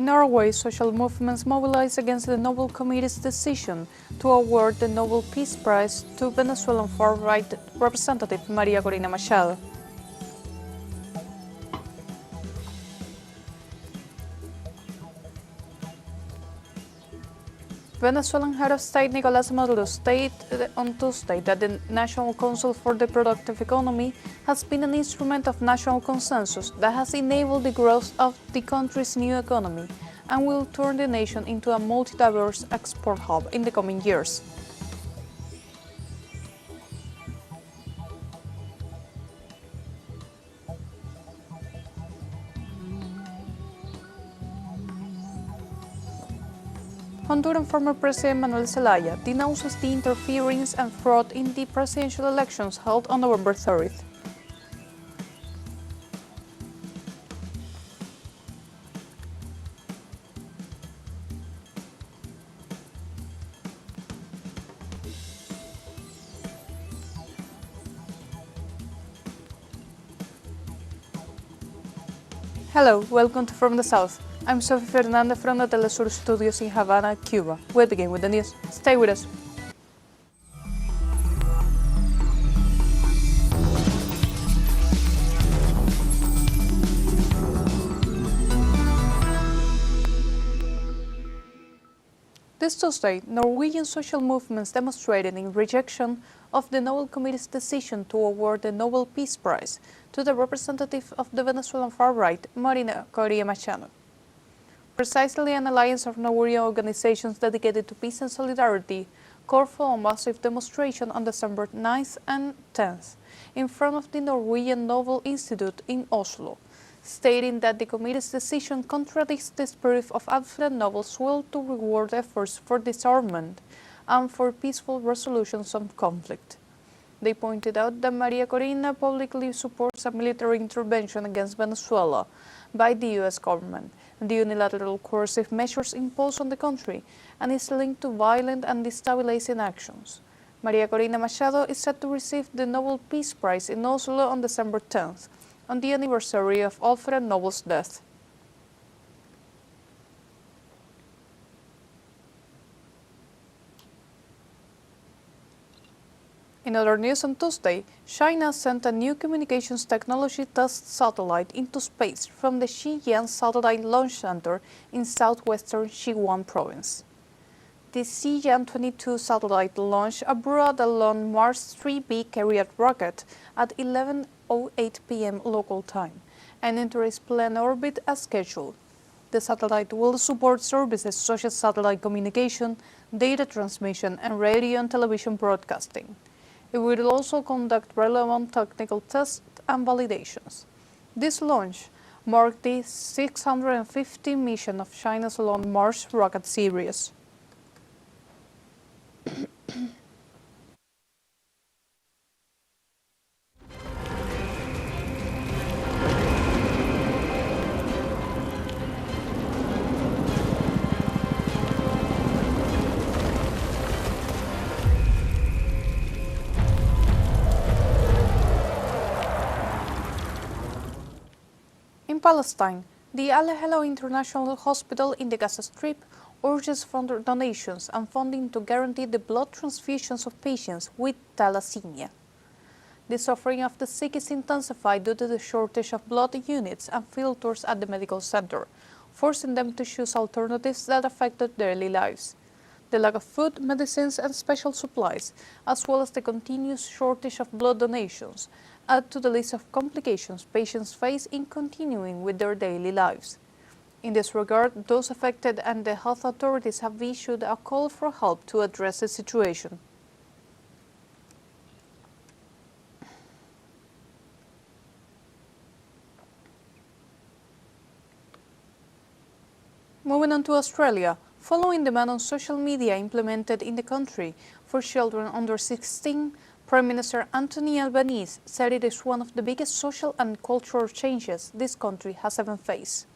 In Norway, social movements mobilized against the Nobel Committee's decision to award the Nobel Peace Prize to Venezuelan far-right representative Maria Corina Machado. Venezuelan head of state Nicolás Maduro stated on Tuesday that the National Council for the Productive Economy has been an instrument of national consensus that has enabled the growth of the country's new economy and will turn the nation into a multi-diverse export hub in the coming years. Honduran former President Manuel Zelaya denounces the interference and fraud in the presidential elections held on November 30th. Hello, welcome to From the South. I'm Sophie Fernandez from the teleSUR studios in Havana, Cuba. We'll begin with the news. Stay with us. This Tuesday, Norwegian social movements demonstrated in rejection of the Nobel Committee's decision to award the Nobel Peace Prize to the representative of the Venezuelan far-right, Maria Corina Machado. Precisely, an alliance of Norwegian organizations dedicated to peace and solidarity called for a massive demonstration on December 9th and 10th in front of the Norwegian Nobel Institute in Oslo, stating that the committee's decision contradicts the spirit of Alfred Nobel's will to reward efforts for disarmament and for peaceful resolutions of conflict. They pointed out that Maria Corina publicly supports a military intervention against Venezuela by the U.S. government, the unilateral coercive measures imposed on the country, and is linked to violent and destabilizing actions. Maria Corina Machado is set to receive the Nobel Peace Prize in Oslo on December 10th, on the anniversary of Alfred Nobel's death. In other news, on Tuesday, China sent a new communications technology test satellite into space from the Xi'an Satellite Launch Center in southwestern Sichuan province. The Xi'an-22 satellite launched a broad Long March 3B carrier rocket at 11:08 p.m. local time and entered its planned orbit as scheduled. The satellite will support services such as satellite communication, data transmission, and radio and television broadcasting. It will also conduct relevant technical tests and validations. This launch marked the 650th mission of China's Long March rocket series. In Palestine, the Al-Ahli International Hospital in the Gaza Strip urges further donations and funding to guarantee the blood transfusions of patients with thalassemia. The suffering of the sick is intensified due to the shortage of blood units and filters at the medical center, forcing them to choose alternatives that affect their daily lives. The lack of food, medicines, and special supplies, as well as the continuous shortage of blood donations, add to the list of complications patients face in continuing with their daily lives. In this regard, those affected and the health authorities have issued a call for help to address the situation. Moving on to Australia, following the ban on social media implemented in the country for children under 16, Prime Minister Anthony Albanese said it is one of the biggest social and cultural changes this country has ever faced.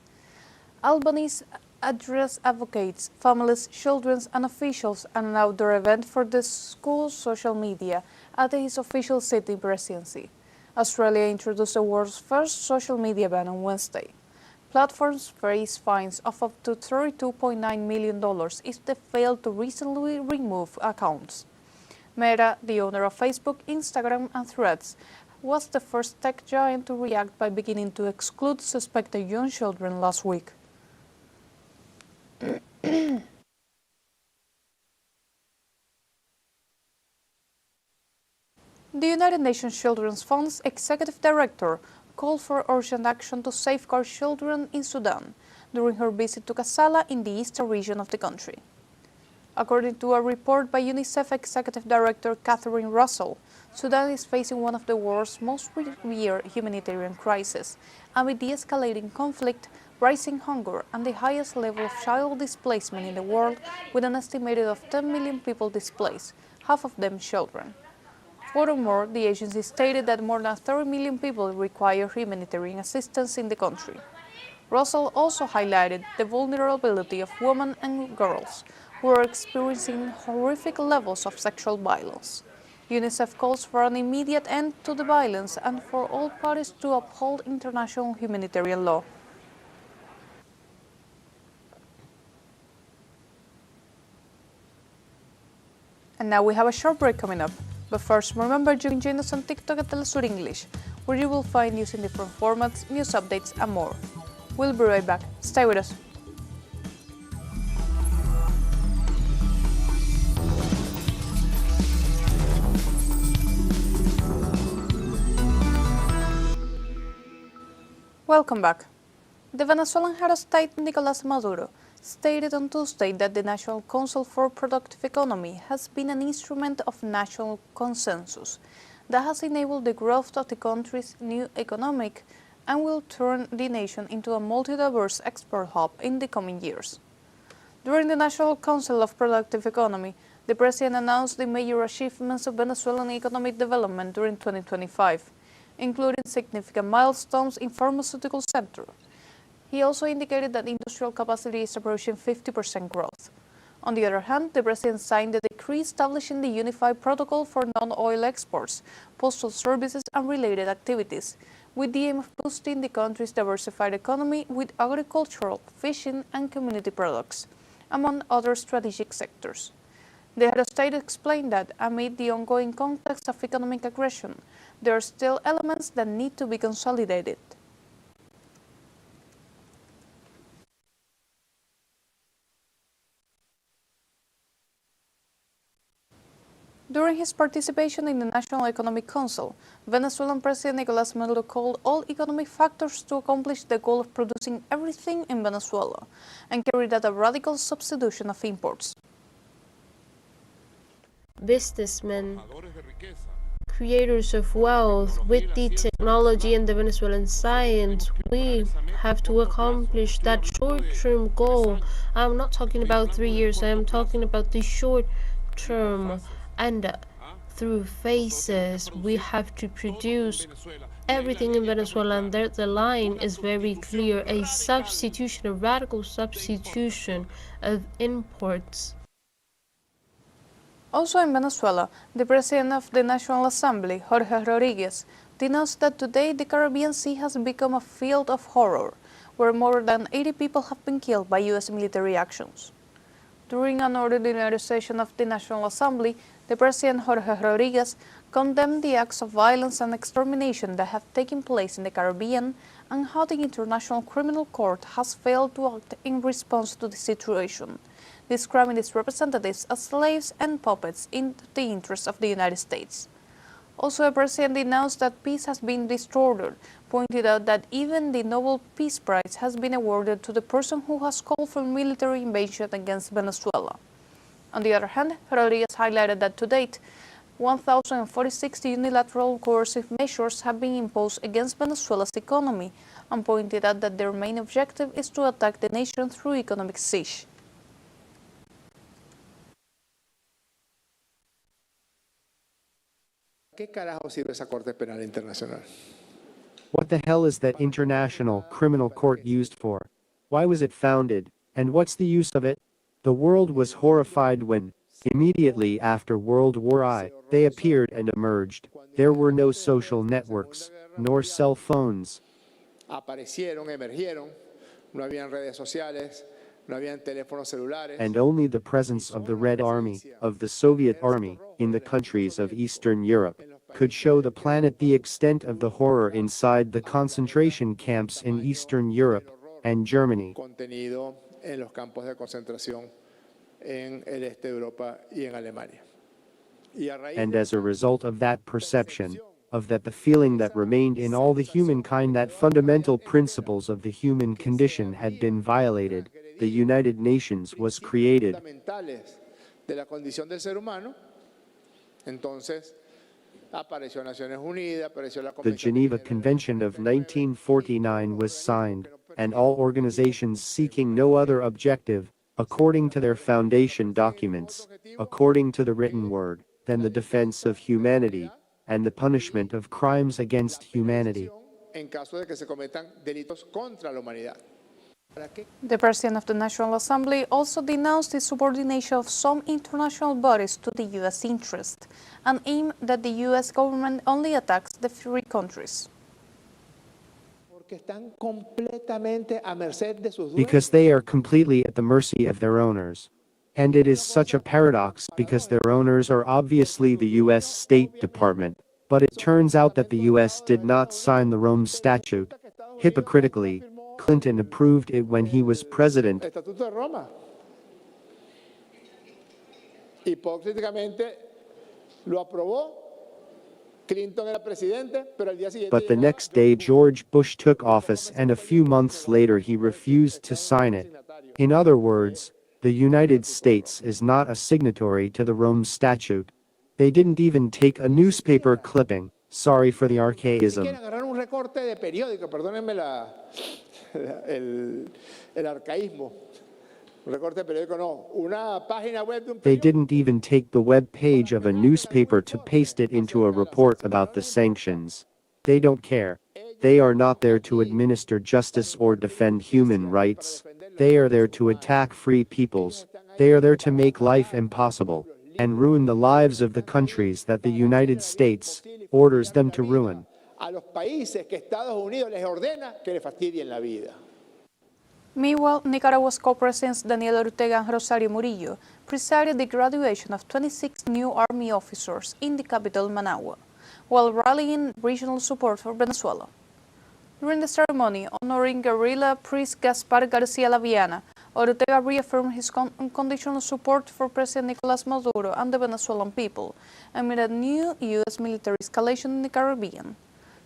Albanese addressed advocates, families, children and officials at an outdoor event for the school's social media at his official sitting presidency. Australia introduced the world's first social media ban on Wednesday. Platforms face fines of up to $32.9 million if they fail to recently remove accounts. Meta, the owner of Facebook, Instagram, and Threads, was the first tech giant to react by beginning to exclude suspected young children last week. The United Nations Children's Fund's executive director called for urgent action to safeguard children in Sudan during her visit to Kassala in the eastern region of the country. According to a report by UNICEF Executive Director Catherine Russell, Sudan is facing one of the world's most severe humanitarian crises, amid the escalating conflict, rising hunger, and the highest level of child displacement in the world, with an estimated of 10 million people displaced, half of them children. Furthermore, the agency stated that more than 30 million people require humanitarian assistance in the country. Russell also highlighted the vulnerability of women and girls who are experiencing horrific levels of sexual violence. UNICEF calls for an immediate end to the violence and for all parties to uphold international humanitarian law. And now we have a short break coming up. But first, remember you can join us on TikTok at teleSUR English, where you will find news in different formats, news updates, and more. We'll be right back. Stay with us. Welcome back. The Venezuelan head of state, Nicolás Maduro, stated on Tuesday that the National Council for Productive Economy has been an instrument of national consensus that has enabled the growth of the country's new economic and will turn the nation into a multi-diverse export hub in the coming years. During the National Council of Productive Economy, the president announced the major achievements of Venezuelan economic development during 2025, including significant milestones in pharmaceutical sector. He also indicated that industrial capacity is approaching 50% growth. On the other hand, the president signed a decree establishing the Unified Protocol for Non-Oil Exports, Postal Services and related activities, with the aim of boosting the country's diversified economy with agricultural, fishing and community products, among other strategic sectors. The head of state explained that, amid the ongoing context of economic aggression, there are still elements that need to be consolidated. During his participation in the National Economic Council, Venezuelan President Nicolás Maduro called all economic factors to accomplish the goal of producing everything in Venezuela and carried out a radical substitution of imports. Businessmen, creators of wealth, with the technology and the Venezuelan science, we have to accomplish that short-term goal. I'm not talking about 3 years, I am talking about the short term. And through phases, we have to produce everything in Venezuela, and there the line is very clear: a substitution, a radical substitution of imports. Also in Venezuela, the president of the National Assembly, Jorge Rodriguez, denounced that today the Caribbean Sea has become a field of horror, where more than 80 people have been killed by U.S. military actions. During an ordinary session of the National Assembly, the President Jorge Rodriguez condemned the acts of violence and extermination that have taken place in the Caribbean and how the International Criminal Court has failed to act in response to the situation, describing its representatives as slaves and puppets in the interest of the United States. Also, the President denounced that peace has been distorted, pointed out that even the Nobel Peace Prize has been awarded to the person who has called for military invasion against Venezuela. On the other hand, Rodriguez highlighted that to date, 1,046 unilateral coercive measures have been imposed against Venezuela's economy and pointed out that their main objective is to attack the nation through economic siege. ¿Qué carajo sirve esa Corte Penal Internacional? What the hell is that International Criminal Court used for? Why was it founded? And what's the use of it? The world was horrified when, immediately after World War I, they appeared and emerged. There were no social networks, nor cell phones. Aparecieron, emergieron, No habían redes sociales, no habían teléfonos celulares. And only the presence of the Red Army, of the Soviet Army, in the countries of Eastern Europe, could show the planet the extent of the horror inside the concentration camps in Eastern Europe and Germany. Contenido en los campos de concentración en el este de Europa y en Alemania. And as a result of that perception, of that the feeling that remained in all the humankind that fundamental principles of the human condition had been violated, the United Nations was created. De la condición del ser humano, entonces apareció Naciones Unidas, apareció la The Geneva Convention of 1949 was signed, and all organizations seeking no other objective, according to their foundation documents, according to the written word, than the defense of humanity, and the punishment of crimes against humanity. En caso de que se cometan delitos contra la humanidad. The President of the National Assembly also denounced the subordination of some international bodies to the U.S. interest, and aimed that the U.S. government only attacks the free countries. Because they are completely at the mercy of their owners. And it is such a paradox because their owners are obviously the U.S. State Department, but it turns out that the U.S. did not sign the Rome Statute. Hypocritically, Clinton approved it when he was president. Estatuto de Roma. Hipócritamente lo aprobó. Clinton era presidente, pero al día siguiente. But the next day George Bush took office and a few months later he refused to sign it. In other words, the United States is not a signatory to the Rome Statute. They didn't even take a newspaper clipping. Sorry for the archaism. Agarrar un recorte de periódico, perdónenme el arcaísmo. Un recorte de periódico no, una página web de un periódico. They didn't even take the web page of a newspaper to paste it into a report about the sanctions. They don't care. They are not there to administer justice or defend human rights. They are there to attack free peoples. They are there to make life impossible and ruin the lives of the countries that the United States orders them to ruin. A los países que Estados Unidos les ordena que le fastidien la vida. Meanwhile, Nicaragua's co-presidents Daniel Ortega and Rosario Murillo presided the graduation of 26 new army officers in the capital Managua, while rallying regional support for Venezuela. During the ceremony honoring guerrilla priest Gaspar García Laviana, Ortega reaffirmed his unconditional support for President Nicolás Maduro and the Venezuelan people amid a new U.S. military escalation in the Caribbean.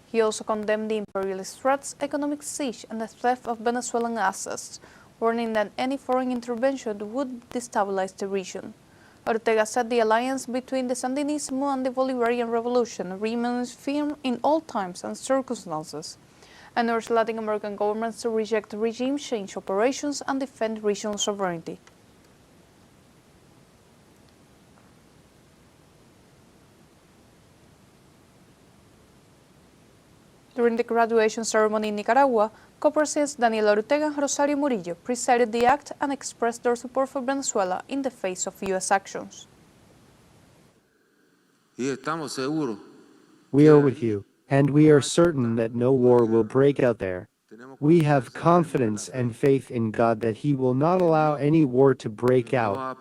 He also condemned the imperialist threats, economic siege, and the theft of Venezuelan assets, warning that any foreign intervention would destabilize the region. Ortega said the alliance between the Sandinismo and the Bolivarian Revolution remains firm in all times and circumstances, and urged Latin American governments to reject regime change operations and defend regional sovereignty. During the graduation ceremony in Nicaragua, co-presidents Daniel Ortega and Rosario Murillo presided the act and expressed their support for Venezuela in the face of U.S. actions. We are with you, and we are certain that no war will break out there. We have confidence and faith in God that He will not allow any war to break out.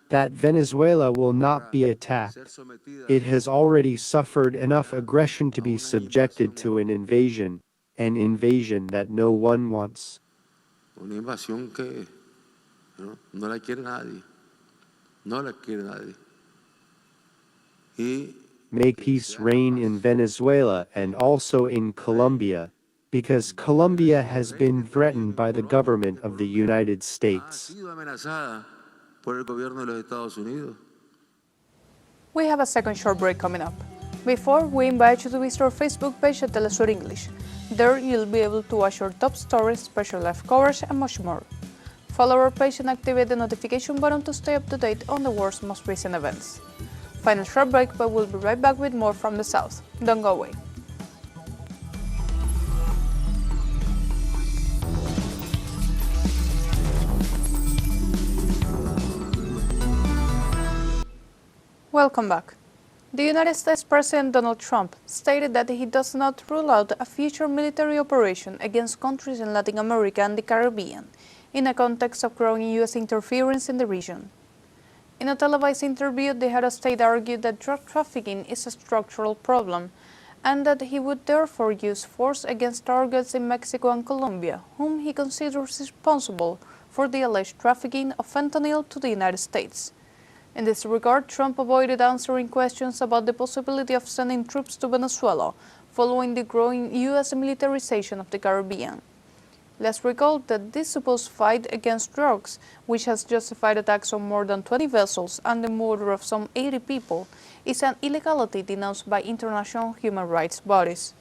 That Venezuela will not be attacked. It has already suffered enough aggression to be subjected to an invasion that no one wants. May peace reign in Venezuela and also in Colombia, because Colombia has been threatened by the government of the United States. We have a second short break coming up. Before, we invite you to visit our Facebook page at teleSUR English. There you'll be able to watch our top stories, special live coverage, and much more. Follow our page and activate the notification button to stay up to date on the world's most recent events. Final short break, but we'll be right back with more from the South. Don't go away. Welcome back. The United States President Donald Trump stated that he does not rule out a future military operation against countries in Latin America and the Caribbean, in a context of growing U.S. interference in the region. In a televised interview, the head of state argued that drug trafficking is a structural problem, and that he would therefore use force against targets in Mexico and Colombia, whom he considers responsible for the alleged trafficking of fentanyl to the United States. In this regard, Trump avoided answering questions about the possibility of sending troops to Venezuela following the growing U.S. militarization of the Caribbean. Let's recall that this supposed fight against drugs, which has justified attacks on more than 20 vessels and the murder of some 80 people, is an illegality denounced by international human rights bodies.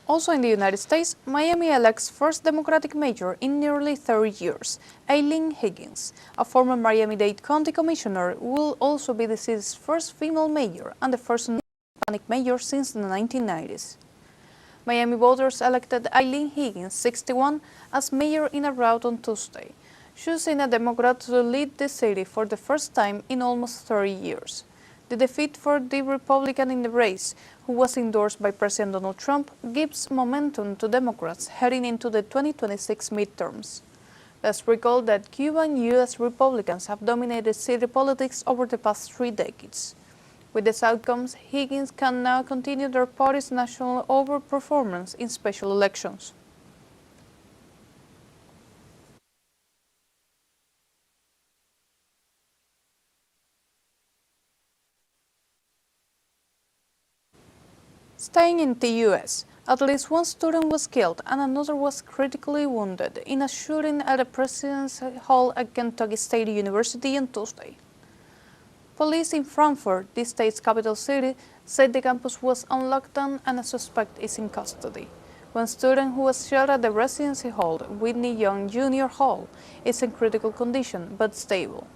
Also in the United States, Miami elects first Democratic mayor in nearly 30 years, Eileen Higgins. A former Miami-Dade County Commissioner will also be the city's first female mayor and the first Hispanic mayor since the 1990s. Miami voters elected Eileen Higgins, 61, as mayor in a rout on Tuesday, choosing a Democrat to lead the city for the first time in almost 30 years. The defeat for the Republican in the race, who was endorsed by President Donald Trump, gives momentum to Democrats heading into the 2026 midterms. Let's recall that Cuban and U.S. Republicans have dominated city politics over the past 3 decades. With these outcomes, Higgins can now continue their party's national overperformance in special elections. Staying in the U.S., at least one student was killed and another was critically wounded in a shooting at a President's Hall at Kentucky State University on Tuesday. Police in Frankfurt, the state's capital city, said the campus was on lockdown and a suspect is in custody. One student who was shot at the Residency Hall, Whitney Young Junior Hall, is in critical condition but stable.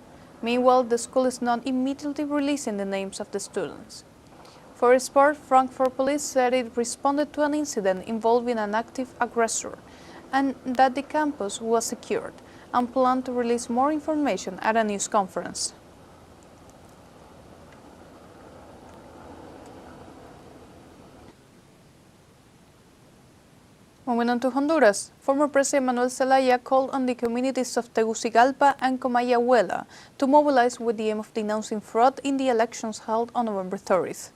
Meanwhile, the school is not immediately releasing the names of the students. For its part, Frankfurt police said it responded to an incident involving an active aggressor and that the campus was secured and planned to release more information at a news conference. Moving on to Honduras, former President Manuel Zelaya called on the communities of Tegucigalpa and Comayagüela to mobilize with the aim of denouncing fraud in the elections held on November 30th.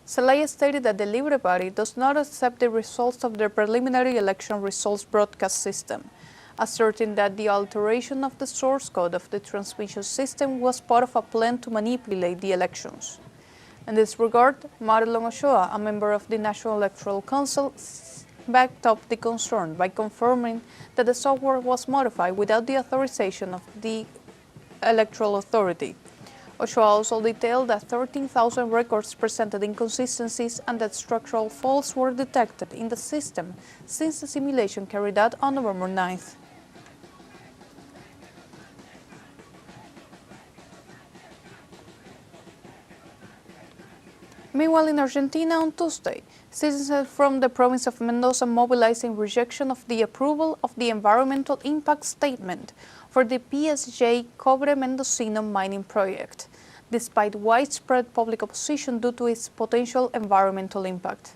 Zelaya stated that the Libre Party does not accept the results of the preliminary election results broadcast system, asserting that the alteration of the source code of the transmission system was part of a plan to manipulate the elections. In this regard, Marlon Ochoa, a member of the National Electoral Council, backed up the concern by confirming that the software was modified without the authorization of the Electoral Authority. Ochoa also detailed that 13,000 records presented inconsistencies and that structural faults were detected in the system since the simulation carried out on November 9th. Meanwhile, in Argentina on Tuesday, citizens from the province of Mendoza mobilized in rejection of the approval of the environmental impact statement for the PSG Cobre Mendocino mining project, despite widespread public opposition due to its potential environmental impact.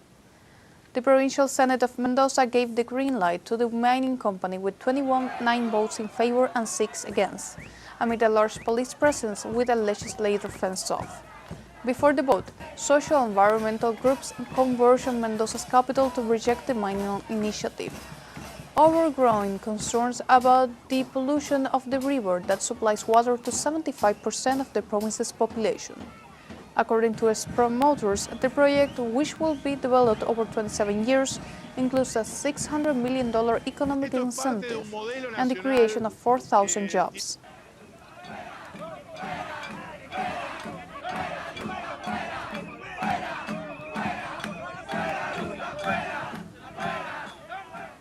The Provincial Senate of Mendoza gave the green light to the mining company with 9 votes in favor and 6 against, amid a large police presence with a legislator fenced off. Before the vote, social and environmental groups converged on Mendoza's capital to reject the mining initiative, over growing concerns about the pollution of the river that supplies water to 75% of the province's population. According to its promoters, the project, which will be developed over 27 years, includes a $600 million economic incentive and the creation of 4,000 jobs.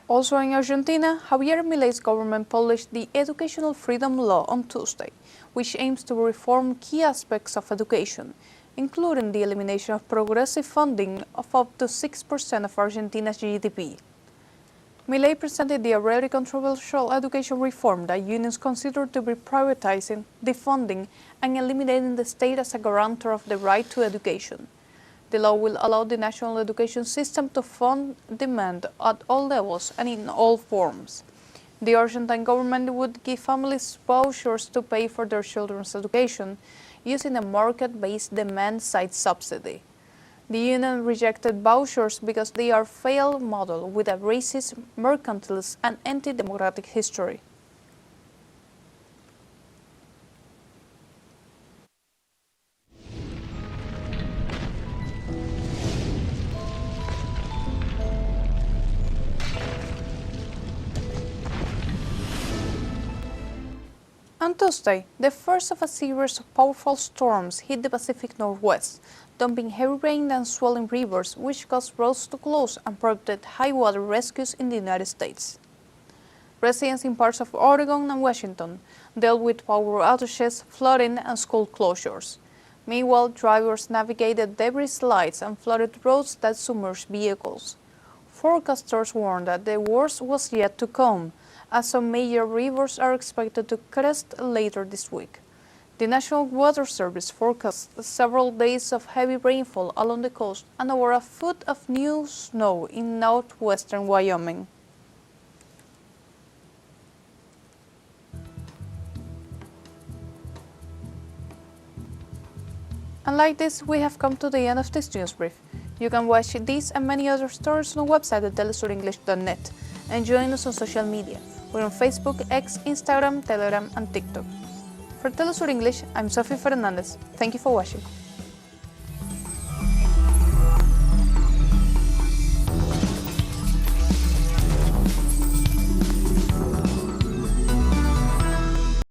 Also in Argentina, Javier Milei's government published the Educational Freedom Law on Tuesday, which aims to reform key aspects of education, including the elimination of progressive funding of up to 6% of Argentina's GDP. Milei presented the already controversial education reform that unions consider to be privatizing, defunding, and eliminating the state as a guarantor of the right to education. The law will allow the national education system to fund demand at all levels and in all forms. The Argentine government would give families vouchers to pay for their children's education using a market-based demand-side subsidy. The union rejected vouchers because they are a failed model with a racist, mercantilist, and anti-democratic history. On Tuesday, the first of a series of powerful storms hit the Pacific Northwest, dumping heavy rain and swelling rivers, which caused roads to close and prompted high-water rescues in the United States. Residents in parts of Oregon and Washington dealt with power outages, flooding, and school closures. Meanwhile, drivers navigated debris slides and flooded roads that submerged vehicles. Forecasters warned that the worst was yet to come, as some major rivers are expected to crest later this week. The National Weather Service forecasts several days of heavy rainfall along the coast and over a foot of new snow in northwestern Wyoming. And like this, we have come to the end of this news brief. You can watch these and many other stories on our website at telesurenglish.net and join us on social media. We're on Facebook, X, Instagram, Telegram, and TikTok. For TeleSUR English, I'm Sophie Fernandez. Thank you for watching.